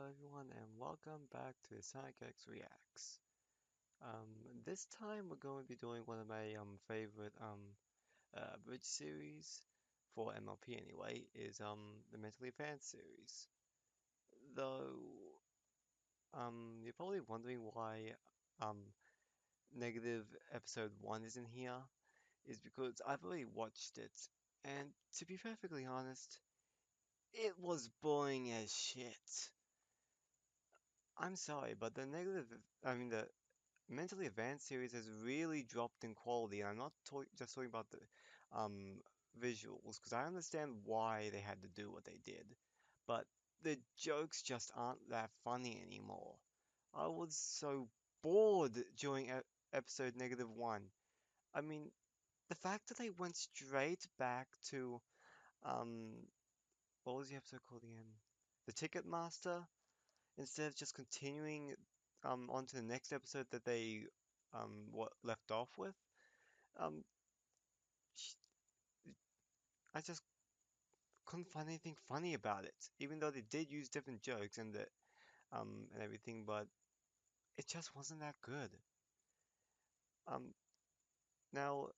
everyone, and welcome back to Sonic X Reacts. This time we're going to be doing one of my favorite bridge series for MLP anyway, is the Mentally Advanced series. Though you're probably wondering why um negative episode 1 isn't here, is because I've already watched it, and to be perfectly honest, it was boring as shit. I'm sorry, but the Mentally Advanced series has really dropped in quality, and I'm not just talking about the um, visuals, because I understand why they had to do what they did, but the jokes just aren't that funny anymore. I was so bored during episode -1. I mean, the fact that they went straight back to um, what was the episode called again? The Ticketmaster, instead of just continuing on to the next episode that they what left off with. Um, sh- I just couldn't find anything funny about it, even though they did use different jokes and everything, but it just wasn't that good. Um, Now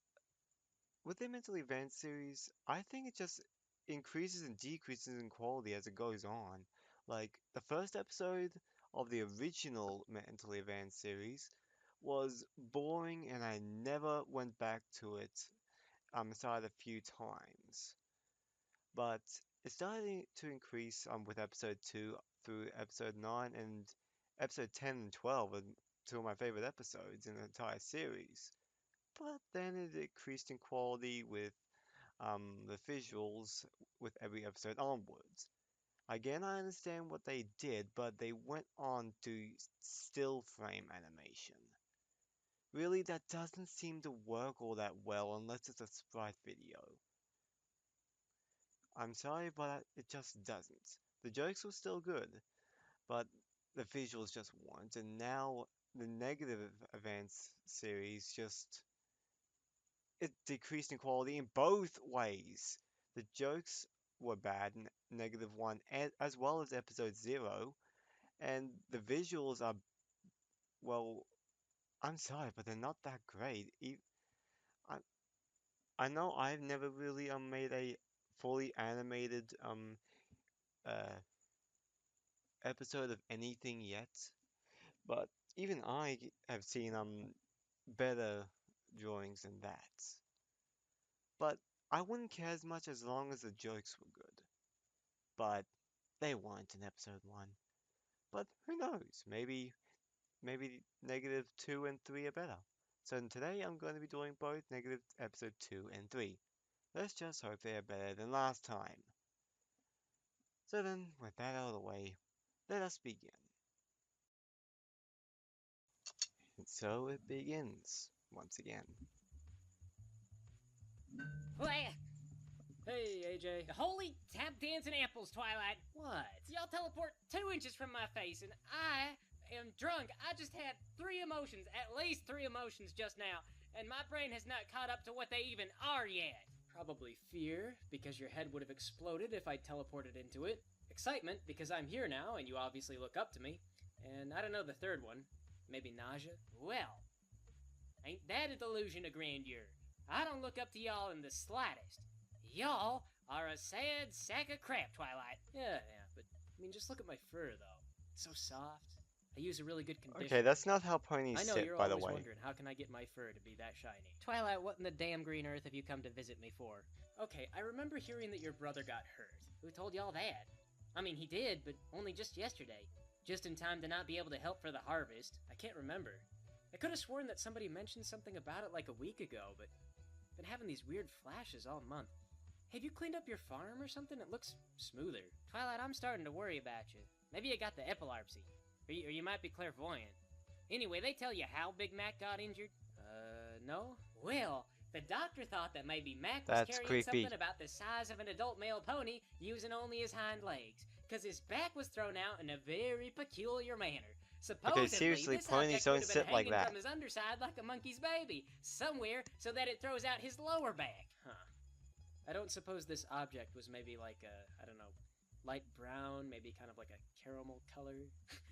with the Mentally Advanced series, I think it just increases and decreases in quality as it goes on. Like the first episode of the original Mentally Advanced series was boring and I never went back to it aside a few times. But it started to increase with episode 2 through episode 9, and episode 10 and 12 are two of my favorite episodes in the entire series. But then it decreased in quality with the visuals with every episode onwards. Again, I understand what they did, but they went on to still frame animation. Really, that doesn't seem to work all that well unless it's a sprite video. I'm sorry, but it just doesn't. The jokes were still good, but the visuals just weren't, and now the negative events series just it decreased in quality in both ways. The jokes were bad in -1 as well as episode 0, and the visuals are, well, I'm sorry, but they're not that great. I, I know I've never really made a fully animated uh episode of anything yet, but even I have seen better drawings than that. But I wouldn't care as much as long as the jokes were good. But they weren't in episode 1. But who knows? Maybe -2 and 3 are better. So today I'm going to be doing both negative episode 2 and 3. Let's just hope they are better than last time. So then, with that out of the way, let us begin. And so it begins once again. Why, Hey, AJ. holy tap dancing apples, Twilight. What? Y'all teleport 2 inches from my face, and I am drunk. I just had 3 emotions, at least 3 emotions just now, and my brain has not caught up to what they even are yet. Probably fear, because your head would have exploded if I teleported into it. Excitement, because I'm here now and you obviously look up to me. And I don't know the third one. Maybe nausea? Well, ain't that a delusion of grandeur? I don't look up to y'all in the slightest. Y'all are a sad sack of crap, Twilight. Yeah, but I mean, just look at my fur, though. It's so soft. I use a really good conditioner. Okay, that's not how ponies I know sit, you're by the always way. wondering, how can I get my fur to be that shiny? Twilight, what in the damn green earth have you come to visit me for? Okay, I remember hearing that your brother got hurt. Who told y'all that? I mean, he did, but only just yesterday. Just in time to not be able to help for the harvest. I can't remember. I could have sworn that somebody mentioned something about it like a week ago, but I've been having these weird flashes all month. Have you cleaned up your farm or something? It looks smoother. Twilight, I'm starting to worry about you. Maybe you got the epilepsy. Or you might be clairvoyant. Anyway, they tell you how Big Mac got injured? No? Well, the doctor thought that maybe Mac was That's carrying creepy. something about the size of an adult male pony using only his hind legs, because his back was thrown out in a very peculiar manner. Supposedly, seriously, this ponies object don't would have been sit like hanging that. from his underside like a monkey's baby, somewhere so that it throws out his lower back. Huh. I don't suppose this object was maybe like a, I don't know, light brown, maybe kind of like a caramel color.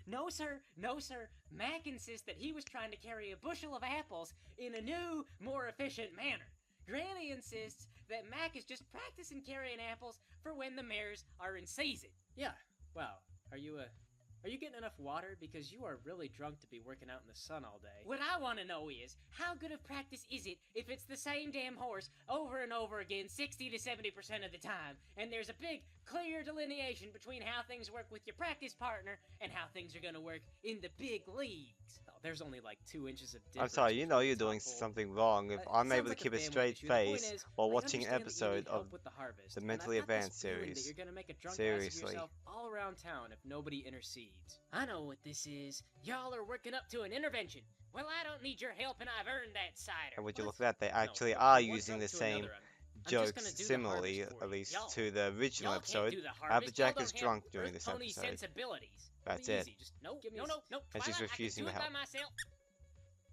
No, sir. No, sir. Mac insists that he was trying to carry a bushel of apples in a new, more efficient manner. Granny insists that Mac is just practicing carrying apples for when the mares are in season. Yeah, wow. Are you getting enough water? Because you are really drunk to be working out in the sun all day. What I want to know is, how good of practice is it if it's the same damn horse over and over again 60 to 70% of the time, and there's a big, clear delineation between how things work with your practice partner and how things are going to work in the big leagues? Oh, there's only like 2 inches of I'm difference. sorry, you know between you're the doing top hole. something wrong if It I'm able sounds to like a keep a family straight issue. The point face is, while I watching an understand that you need episode of help with the harvest, the and Mentally I've got this Advanced feeling that series. you're gonna make a drunk ass Seriously. of yourself all around town if nobody intercedes. I know what this is. Y'all are working up to an intervention. Well, I don't need your help, and I've earned that cider. And would you What? look at that, they actually No, are from one using drunk the to same another, I'm just gonna jokes do the similarly, harvest for at you. least Y'all- to the original Y'all can't episode. do the harvest. Applejack Y'all is don't drunk have during Earth this Pony episode. sensibilities. That's Be it. easy. Just No, give me no, a no, no. And she's Twilight, refusing I to can do help. it by myself.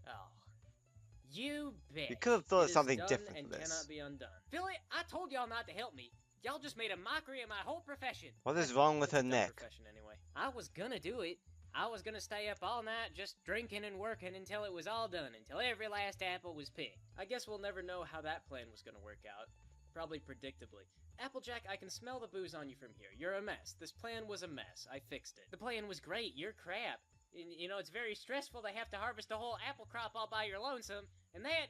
Oh, you bet. You could have thought It of is something done different and for this. cannot be undone. Philly, I told y'all not to help me. Y'all just made a mockery of my whole profession. What is wrong with It's a her dumb neck? profession anyway. I was gonna do it. I was gonna stay up all night just drinking and working until it was all done, until every last apple was picked. I guess we'll never know how that plan was gonna work out. Probably predictably. Applejack, I can smell the booze on you from here. You're a mess. This plan was a mess. I fixed it. The plan was great. You're crap. You know, it's very stressful to have to harvest a whole apple crop all by your lonesome, and that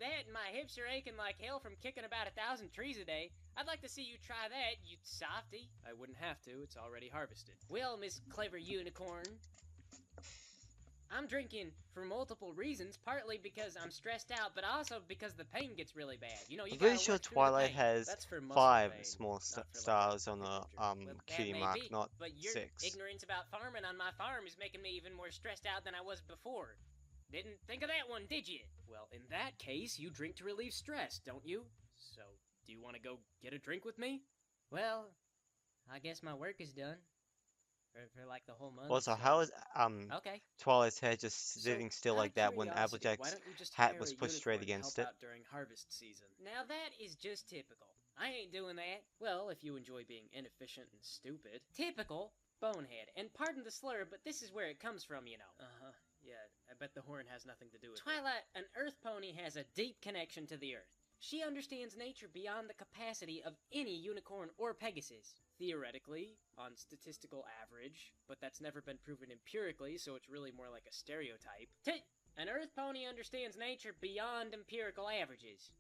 and my hips are aching like hell from kicking about 1,000 trees a day. I'd like to see you try that, you softy. I wouldn't have to. It's already harvested. Well, Miss Clever Unicorn, I'm drinking for multiple reasons, partly because I'm stressed out, but also because the pain gets really bad. You know, you I'm pretty gotta sure work through the Twilight pain. has That's for muscle 5 pain, small not for, like, stars on hip the injury. Well, that cutie may mark, be, not but your 6. ignorance about farming on my farm is making me even more stressed out than I was before. Didn't think of that one, did you? Well, in that case, you drink to relieve stress, don't you? So, do you want to go get a drink with me? Well, I guess my work is done. For like the whole month. Also, so- how is Okay. Twilight's hair just So, sitting still out like of that when curiosity, why Applejack's don't you just hat hire was a pushed straight unicorn to against help it? out during harvest season? Now that is just typical. I ain't doing that. Well, if you enjoy being inefficient and stupid. Typical bonehead. And pardon the slur, but this is where it comes from, you know. Uh-huh. Yeah, I bet the horn has nothing to do with it. Twilight, an Earth pony has a deep connection to the Earth. She understands nature beyond the capacity of any unicorn or Pegasus. Theoretically, on statistical average, but that's never been proven empirically, so it's really more like a stereotype. An Earth pony understands nature beyond empirical averages.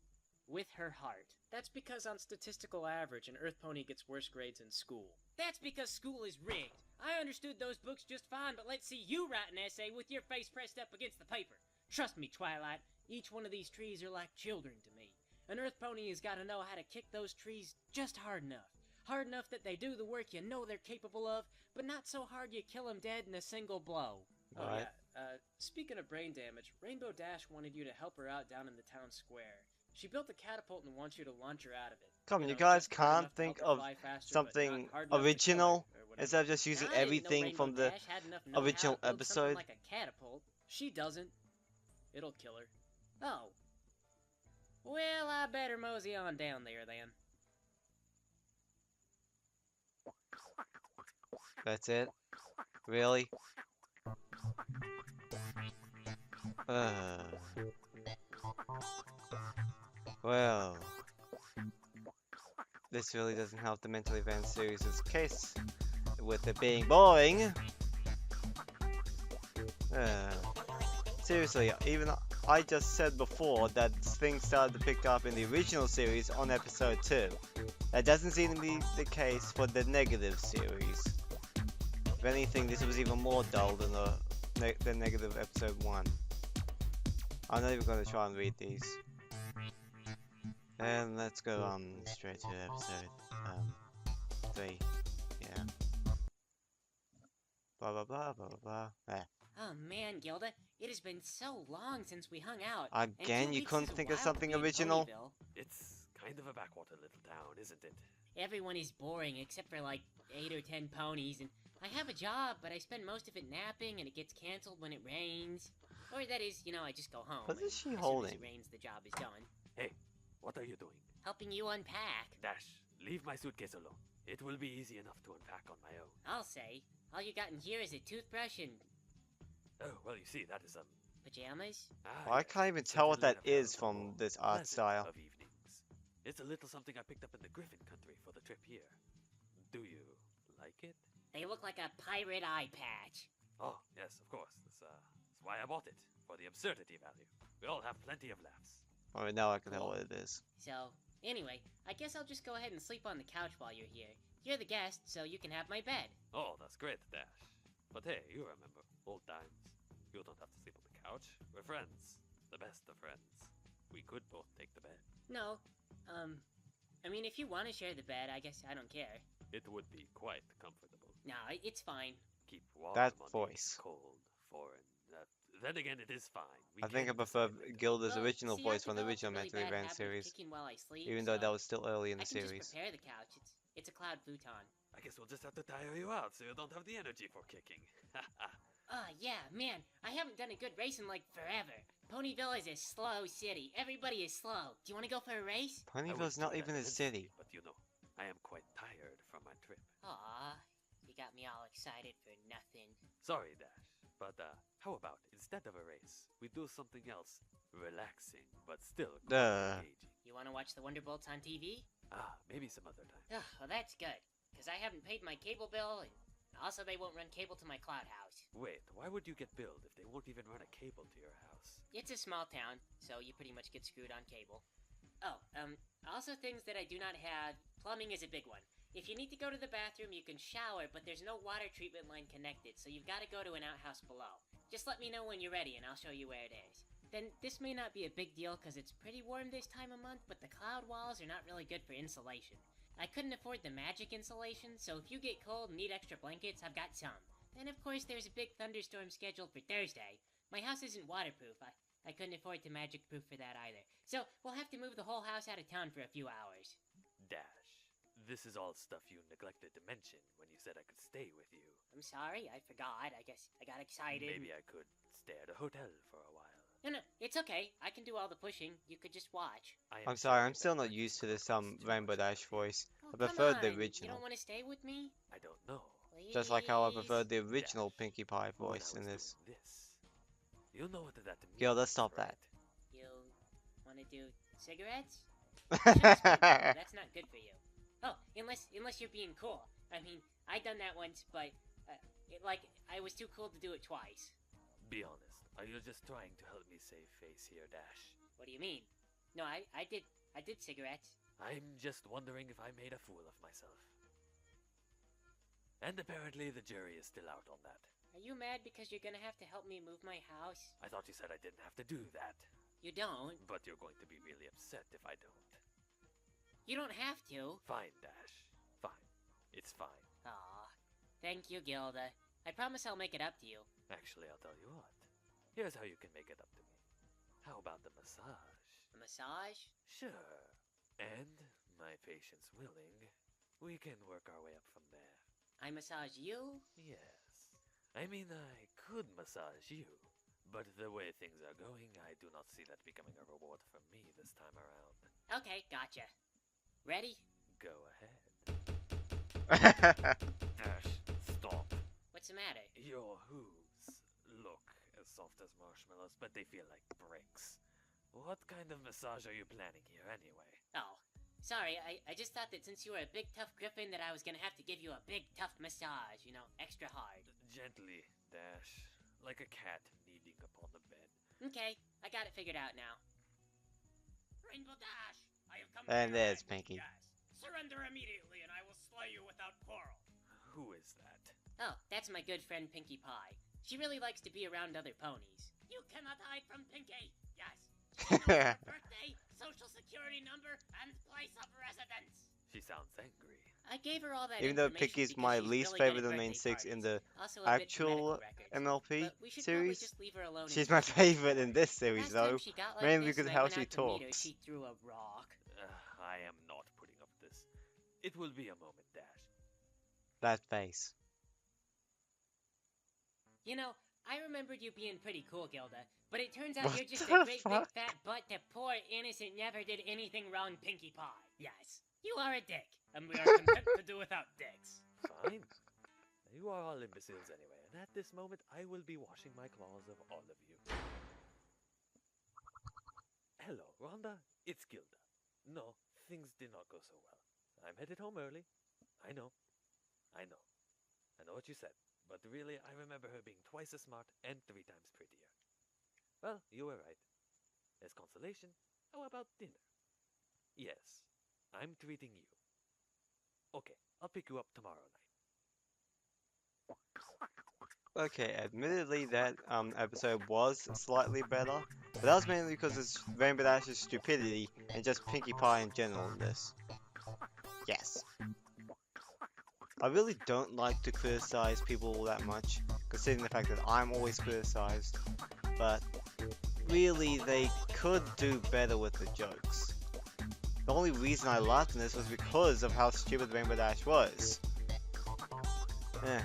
With her heart. That's because on statistical average, an Earth pony gets worse grades in school. That's because school is rigged. I understood those books just fine, but let's see you write an essay with your face pressed up against the paper. Trust me, Twilight, each one of these trees are like children to me. An Earth pony has got to know how to kick those trees just hard enough. Hard enough that they do the work you know they're capable of, but not so hard you kill them dead in a single blow. Oh Right. yeah, speaking of brain damage, Rainbow Dash wanted you to help her out down in the town square. She built a catapult and wants you to launch her out of it. Come, you know, guys just hard can't enough to think help her of fly faster, but something not hard enough to kill her, original or whatever. instead of just using I didn't know everything Rainbow from the Dash had enough know-how original to build something episode. like a catapult. She doesn't. It'll kill her. Oh. Well, I better mosey on down there then. That's it? Really? Well, this really doesn't help the Mentally Advanced series' case with it being boring. Seriously, even I just said before that things started to pick up in the original series on episode 2. That doesn't seem to be the case for the negative series. If anything, this was even more dull than the negative episode 1. I'm not even going to try and read these. And let's go straight to episode 3. Yeah. Blah blah blah blah blah blah. There. Oh man, Gilda, it has been so long since we hung out. Again, And 2 you weeks couldn't is a think of while something to be in original? Ponyville. It's kind of a backwater little town, isn't it? Everyone is boring except for like 8 or 10 ponies, and I have a job, but I spend most of it napping, and it gets canceled when it rains. Or that is, you know, I just go home. What is and she as soon holding? as it rains, the job is done. Hey, what are you doing? Helping you unpack. Dash, leave my suitcase alone. It will be easy enough to unpack on my own. I'll say. All you got in here is a toothbrush and Oh, well, you see, that is pajamas. Well, I yes, can't even it's a tell what little that is apparel from for this art pleasant style. Of evenings. It's a little something I picked up in the Griffin country for the trip here. Do you like it? They look like a pirate eye patch. Oh, yes, of course. That's why I bought it, for the absurdity value. We all have plenty of laughs. Alright, now I can tell Cool. what it is. So, anyway, I guess I'll just go ahead and sleep on the couch while you're here. You're the guest, so you can have my bed. Oh, that's great, Dash. But hey, you remember, old times. You don't have to sleep on the couch. We're friends. The best of friends. We could both take the bed. No, I mean, if you want to share the bed, I guess I don't care. It would be quite comfortable. No, it's fine. Keep warm That on voice. these cold, foreign. Then again, it is fine. We I think I can prefer decide later. Gilda's Well, original see, voice I've from the developed a original really Mentally bad Ran habit of series, kicking while I sleep, even though so that was still early in I the can series. just prepare the couch. It's a cloud futon. I guess we'll just have to tire you out so you don't have the energy for kicking. Yeah, man, I haven't done a good race in like forever. Ponyville is a slow city. Everybody is slow. Do you want to go for a race? I would Ponyville's do not that even a immensely, city. But you know, I am quite tired from my trip. Aw, you got me all excited for nothing. Sorry, Dash. But how about instead of a race, we do something else, relaxing but still quite engaging. You want to watch the Wonderbolts on TV? Maybe some other time. Well, that's good, because I haven't paid my cable bill, and also they won't run cable to my cloud house. Wait, why would you get billed if they won't even run a cable to your house? It's a small town, so you pretty much get screwed on cable. Oh, also things that I do not have, plumbing is a big one. If you need to go to the bathroom, you can shower, but there's no water treatment line connected, so you've got to go to an outhouse below. Just let me know when you're ready, and I'll show you where it is. Then, this may not be a big deal because it's pretty warm this time of month, but the cloud walls are not really good for insulation. I couldn't afford the magic insulation, so if you get cold and need extra blankets, I've got some. Then, of course, there's a big thunderstorm scheduled for Thursday. My house isn't waterproof. I couldn't afford to magic proof for that either. So, we'll have to move the whole house out of town for a few hours. Dash. This is all stuff you neglected to mention when you said I could stay with you. I'm sorry, I forgot. I guess I got excited. Maybe I could stay at a hotel for a while. No, it's okay. I can do all the pushing. You could just watch. I'm sorry, I'm that still not breakfast used to food this costs too Rainbow much Dash for you. voice. Oh, I come preferred the on. You original. don't want to stay with me? I don't know. Just like how I Please? preferred the original Dash. Pinkie Pie When I voice was in this. doing this. You know what that means, Yo, let's stop right? You want to do cigarettes? Shouldn't smoke. That's not good for you. Oh, unless you're being cool. I mean, I done that once, but I was too cool to do it twice. Be honest. Are you just trying to help me save face here, Dash? What do you mean? No, I did cigarettes. I'm just wondering if I made a fool of myself. And apparently the jury is still out on that. Are you mad because you're gonna have to help me move my house? I thought you said I didn't have to do that. You don't. But you're going to be really upset if I don't. You don't have to. Fine, Dash. Fine. It's fine. Aw. Thank you, Gilda. I promise I'll make it up to you. Actually, I'll tell you what. Here's how you can make it up to me. How about the massage? A massage? Sure. And, my patience willing, we can work our way up from there. I massage you? Yes. I mean, I could massage you. But the way things are going, I do not see that becoming a reward for me this time around. Okay, gotcha. Ready? Go ahead. Dash, stop. What's the matter? Your hooves look as soft as marshmallows, but they feel like bricks. What kind of massage are you planning here anyway? Oh, sorry, I just thought that since you were a big tough griffin that I was gonna have to give you a big tough massage, you know, extra hard. Gently, Dash, like a cat kneading upon the bed. Okay, I got it figured out now. Rainbow Dash, I have come And to your there's aid. Pinkie. Yes. Surrender immediately and I will slay you without quarrel. Who is that? Oh, that's my good friend Pinkie Pie. She really likes to be around other ponies. You cannot hide from Pinkie. Yes. She knows her birthday, social security number, and place of residence. She sounds angry. I gave her all that Even though information Pinkie's because my she's least really good favorite at of the main birthday six in the parties. Also a bit for actual medical records. MLP But we should probably series, just leave her alone she's until my she gets favorite better. in this series Last time though, she got like mainly this because and of I how went she out to meet her, talks. she threw a rock. I am not putting up with this. It will be a moment, Dash. That face. You know, I remembered you being pretty cool, Gilda, but it turns out What you're just the a great fuck? big fat butt to poor innocent never did anything wrong Pinkie Pie. Yes, you are a dick. and we are content to do without Dex. Fine. You are all imbeciles anyway, and at this moment I will be washing my claws of all of you. Hello, Rhonda. It's Gilda. No, things did not go so well. I'm headed home early. I know. I know. I know what you said, but really I remember her being twice as smart and 3 times prettier. Well, you were right. As consolation, how about dinner? Yes, I'm treating you. Okay, I'll pick you up tomorrow night. Okay, admittedly that episode was slightly better, but that was mainly because it's Rainbow Dash's stupidity and just Pinkie Pie in general in this. Yes. I really don't like to criticize people all that much, considering the fact that I'm always criticized, but really they could do better with the jokes. The only reason I laughed in this was because of how stupid Rainbow Dash was. Eh.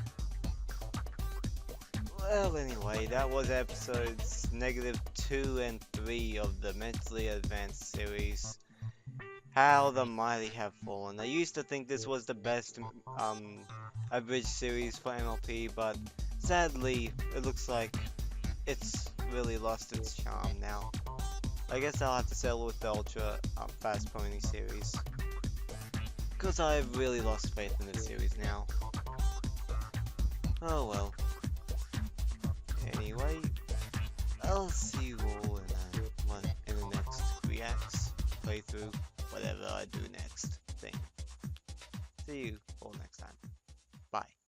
Well, anyway, that was episodes -2 and 3 of the Mentally Advanced series. How the mighty have fallen. I used to think this was the best abridged series for MLP, but sadly, it looks like it's really lost its charm now. I guess I'll have to settle with the Ultra Fast Pony series, because I've really lost faith in this series now. Oh well. Anyway, I'll see you all in the next reacts, playthrough, whatever I do next thing. See you all next time. Bye.